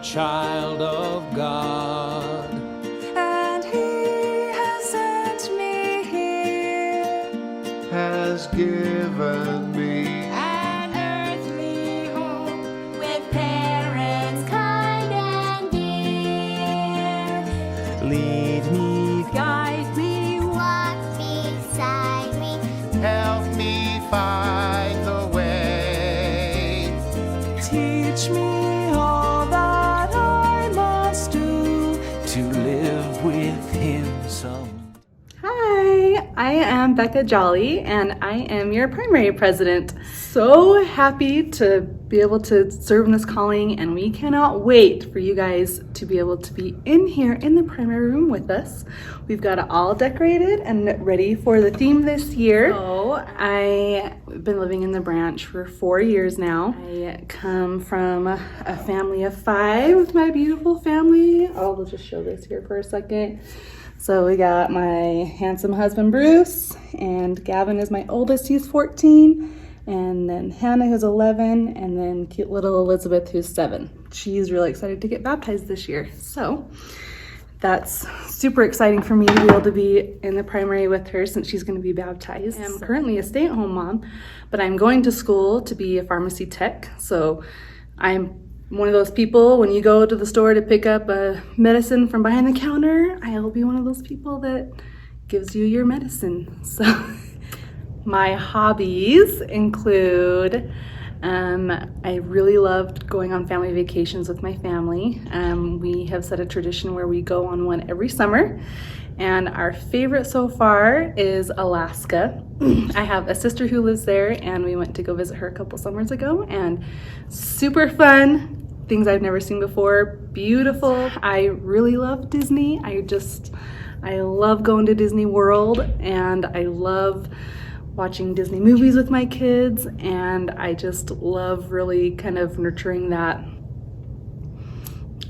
child of God. And He has sent me here, has given me an earthly home with parents kind and dear. Lead me, Guide me, Walk beside me, help me find the way. teach me all that I must do. to live with him some. Hi, I am Becca Jolly and I am your primary president. So happy to be able to serve in this calling, and we cannot wait for you guys to be able to be in here in the primary room with us. We've got it all decorated and ready for the theme this year. So I've been living in the branch for 4 years now. I come from a family of 5, my beautiful family. I'll just show this here for a second. So we got my handsome husband, Bruce, and Gavin is my oldest, he's 14, and then Hannah, who's 11, and then cute little Elizabeth, who's 7. She's really excited to get baptized this year. So that's super exciting for me to be able to be in the primary with her since she's going to be baptized. I'm currently a stay-at-home mom, but I'm going to school to be a pharmacy tech. So I'm one of those people, when you go to the store to pick up a medicine from behind the counter, I'll be one of those people that gives you your medicine. So my hobbies include, I really loved going on family vacations with my family. We have set a tradition where we go on one every summer, and our favorite so far is Alaska. I have a sister who lives there, and we went to go visit her a couple summers ago, and super fun. Things I've never seen before, beautiful. I really love Disney. I love going to Disney World, and I love watching Disney movies with my kids, and I just love really kind of nurturing that,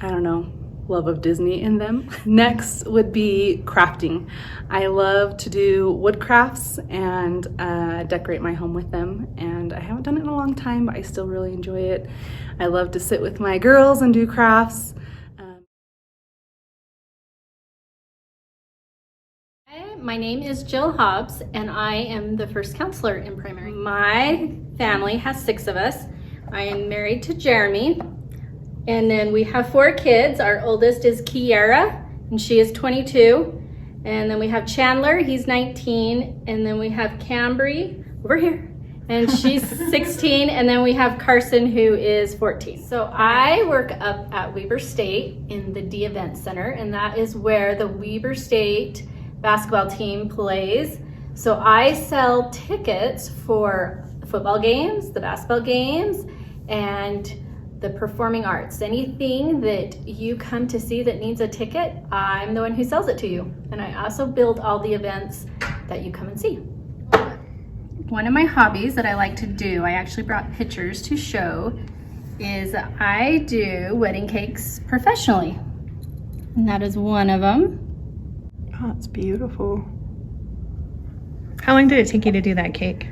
I don't know, love of Disney in them. Next would be crafting. I love to do wood crafts and decorate my home with them, and I haven't done it in a long time, but I still really enjoy it. I love to sit with my girls and do crafts. Hi, my name is Jill Hobbs, and I am the first counselor in primary. My family has 6 of us. I am married to Jeremy, and then we have 4 kids. Our oldest is Kiara, and she is 22. And then we have Chandler, he's 19. And then we have Cambry over here, and she's 16. And then we have Carson, who is 14. So I work up at Weber State in the D Event Center, and that is where the Weber State basketball team plays. So I sell tickets for the football games, the basketball games, and the performing arts. Anything that you come to see that needs a ticket, I'm the one who sells it to you. And I also build all the events that you come and see. One of my hobbies that I like to do, I actually brought pictures to show, is I do wedding cakes professionally. And that is one of them. Oh, it's beautiful. How long did it take you to do that cake?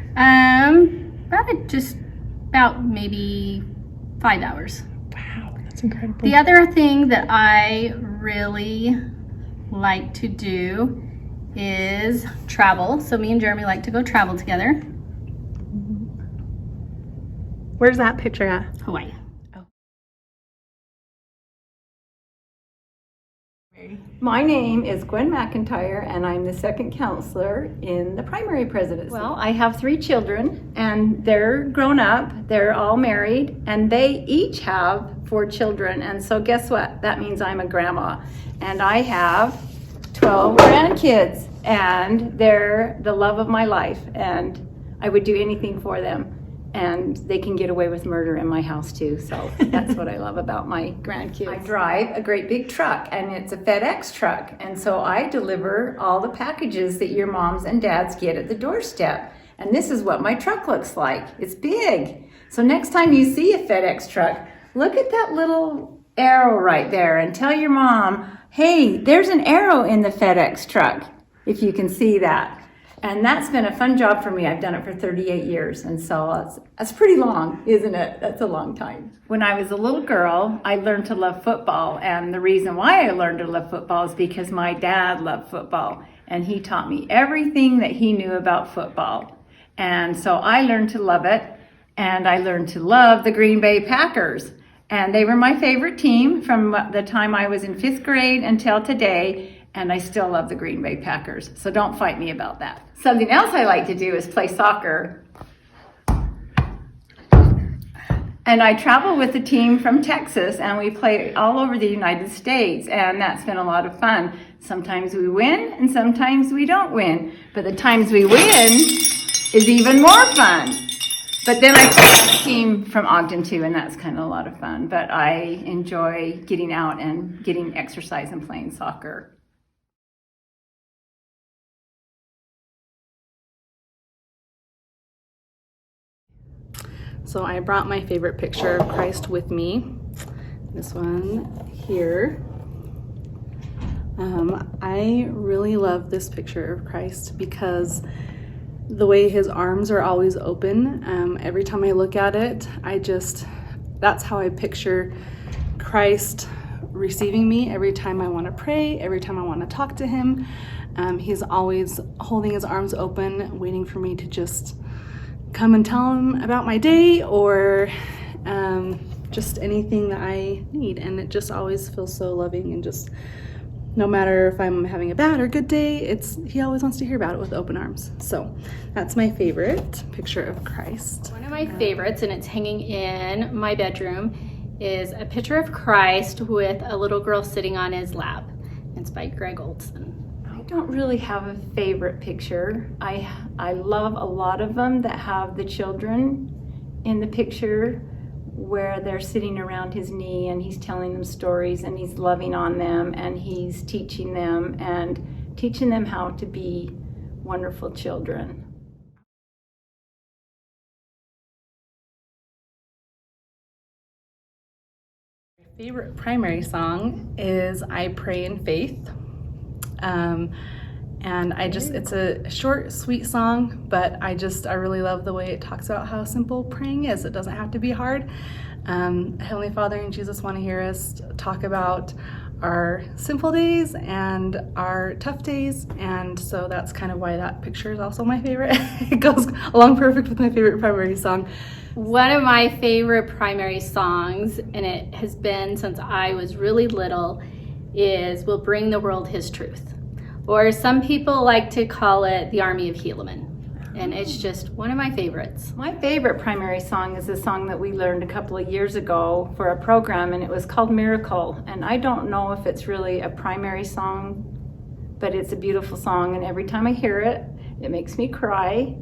About maybe 5 hours. Wow, that's incredible. The other thing that I really like to do is travel. So me and Jeremy like to go travel together. Where's that picture at? Hawaii. My name is Gwen McIntyre, and I'm the second counselor in the primary presidency. Well, I have 3 children, and they're grown up, they're all married, and they each have 4 children. And so guess what? That means I'm a grandma, and I have 12 grandkids, and they're the love of my life, and I would do anything for them. And they can get away with murder in my house too, so that's what I love about my grandkids. I drive a great big truck, and it's a FedEx truck, and so I deliver all the packages that your moms and dads get at the doorstep. And this is what my truck looks like. It's big. So next time you see a FedEx truck, look at that little arrow right there and tell your mom, hey, there's an arrow in the FedEx truck, if you can see that. And that's been a fun job for me. I've done it for 38 years, and so that's pretty long, isn't it? That's a long time. When I was a little girl, I learned to love football, and the reason why I learned to love football is because my dad loved football, and he taught me everything that he knew about football. And so I learned to love it, and I learned to love the Green Bay Packers. And they were my favorite team from the time I was in 5th grade until today, and I still love the Green Bay Packers. So don't fight me about that. Something else I like to do is play soccer. And I travel with a team from Texas, and we play all over the United States, and that's been a lot of fun. Sometimes we win, and sometimes we don't win. But the times we win is even more fun. But then I play with a team from Ogden too, and that's kind of a lot of fun. But I enjoy getting out and getting exercise and playing soccer. So I brought my favorite picture of Christ with me. This one here. I really love this picture of Christ because the way his arms are always open. Every time I look at it, that's how I picture Christ receiving me every time I want to pray, every time I want to talk to him. He's always holding his arms open, waiting for me to just come and tell him about my day or just anything that I need. And it just always feels so loving, and just no matter if I'm having a bad or good day, he always wants to hear about it with open arms. So that's my favorite picture of Christ. One of my favorites, and it's hanging in my bedroom, is a picture of Christ with a little girl sitting on his lap. It's by Greg Olson. I don't really have a favorite picture. I love a lot of them that have the children in the picture where they're sitting around his knee and he's telling them stories and he's loving on them and he's teaching them how to be wonderful children. My favorite primary song is I Pray in Faith. And it's a short, sweet song, but I really love the way it talks about how simple praying is. It doesn't have to be hard. Heavenly Father and Jesus want to hear us talk about our simple days and our tough days, and so that's kind of why that picture is also my favorite. It goes along perfect with my favorite primary song. One of my favorite primary songs, and it has been since I was really little, is We'll Bring the World His Truth. Or some people like to call it the Army of Helaman. And it's just one of my favorites. My favorite primary song is a song that we learned a couple of years ago for a program, and it was called Miracle. And I don't know if it's really a primary song, but it's a beautiful song, and every time I hear it, it makes me cry.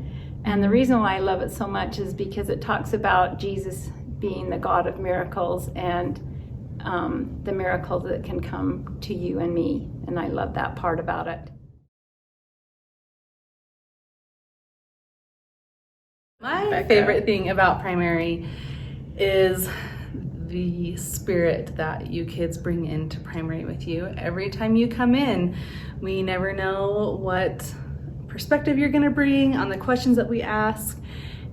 And the reason why I love it so much is because it talks about Jesus being the God of miracles and the miracles that can come to you and me. And I love that part about it. My favorite thing about primary is the spirit that you kids bring into primary with you. Every time you come in, we never know what perspective you're going to bring on the questions that we ask.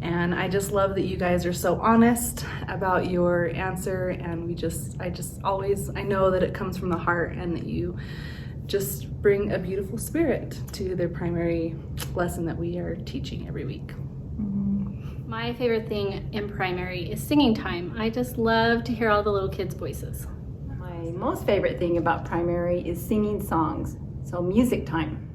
And I just love that you guys are so honest about your answer, and I know that it comes from the heart and that you just bring a beautiful spirit to the primary lesson that we are teaching every week. My favorite thing in primary is singing time. I just love to hear all the little kids' voices. My most favorite thing about primary is singing songs, so music time.